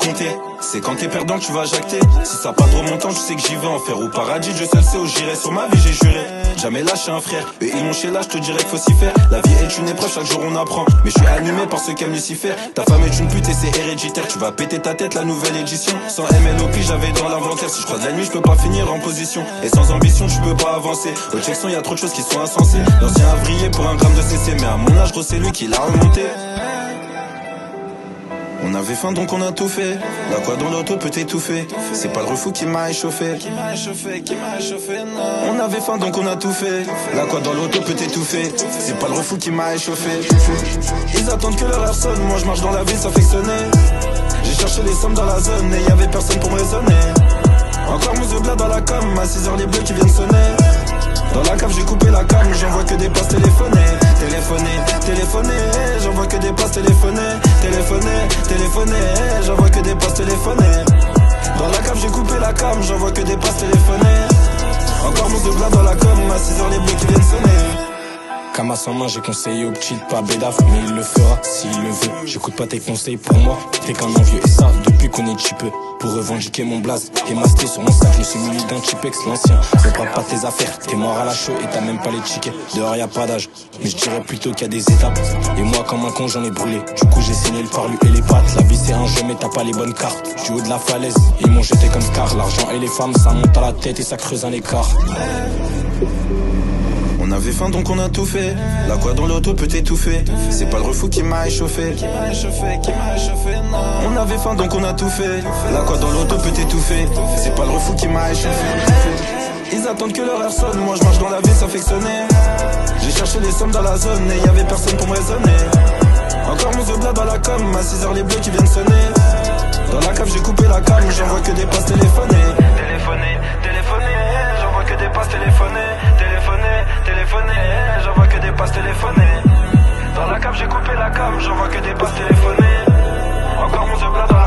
compter. C'est quand t'es perdant que tu vas jacter. Si ça pas trop mon temps, je sais que j'y vais. Enfer au paradis, je seul sais où j'irai. Sur ma vie j'ai juré, jamais lâcher un frère. Eux ils m'ont chez là, je te dirais qu'il faut s'y faire. La vie est une épreuve, chaque jour on apprend. Mais je suis animé par ce qu'aime Lucifer. Ta femme est une pute et c'est héréditaire. Tu vas péter ta tête, la nouvelle édition. Sans MLOP j'avais dans l'inventaire. Si je croise la nuit je peux pas finir en position. Et sans ambition tu peux pas avancer. Au Jackson y a trop de choses qui sont insensées. L'ancien a vrillé pour un gramme de CC. Mais à mon âge gros c'est lui qui l'a remonté. On avait faim donc on a tout fait. La quoi dans l'auto peut t'étouffer. C'est pas le refou qui m'a échauffé. On avait faim donc on a tout fait. La quoi dans l'auto peut t'étouffer. C'est pas le refou qui m'a échauffé. Ils attendent que leur heure sonne. Moi je marche dans la ville, ça fait que sonner. J'ai cherché les sommes dans la zone et y'avait personne pour me raisonner. Encore mon bled dans la com, à 6h les bleus qui viennent sonner. Dans la cave j'ai coupé la cam, j'envoie que des passes téléphonées. J'envoie que des passes téléphonées. J'envoie que des passes téléphonées. Dans la cave j'ai coupé la cam, j'envoie que des passes téléphonées. Encore mon bled dans la com, à 6h les bleus qui viennent sonner. Comme à 100 mains, j'ai conseillé au petit de pas bédaf, mais il le fera s'il le veut. J'écoute pas tes conseils, pour moi, t'es qu'un envieux. Et ça, depuis qu'on est cheapeux. Pour revendiquer mon blaze et masqué sur mon sac, je suis muni d'un Chipex, l'ancien. Comprends pas tes affaires, t'es mort à la chaux et t'as même pas les tickets. Dehors y a pas d'âge, mais je dirais plutôt qu'il y a des étapes. Et moi, comme un con, j'en ai brûlé. Du coup, j'ai saigné le parlu et les pattes. La vie, c'est un jeu, mais t'as pas les bonnes cartes. Du haut de la falaise, ils m'ont jeté comme Scar. L'argent et les femmes, ça monte à la tête et ça creuse un écart. On avait faim donc on a tout fait. La quoi dans l'auto peut t'étouffer. C'est pas le refou qui m'a échauffé. On avait faim donc on a tout fait. La quoi dans l'auto peut t'étouffer. C'est pas le refou qui m'a échauffé. Ils attendent que leur heure sonne. Moi je marche dans la ville, ça fait que sonner. J'ai cherché les sommes dans la zone et y'avait personne pour me raisonner. Encore mon bled dans la com, à 6h les bleus qui viennent sonner. Dans la cave j'ai coupé la cam, j'envoie que des passes téléphonées. J'envoie que des passes téléphonées. J'envoie que des passes téléphonées. Dans la cave j'ai coupé la cam, j'envoie que des passes téléphonées. Encore mon bled dans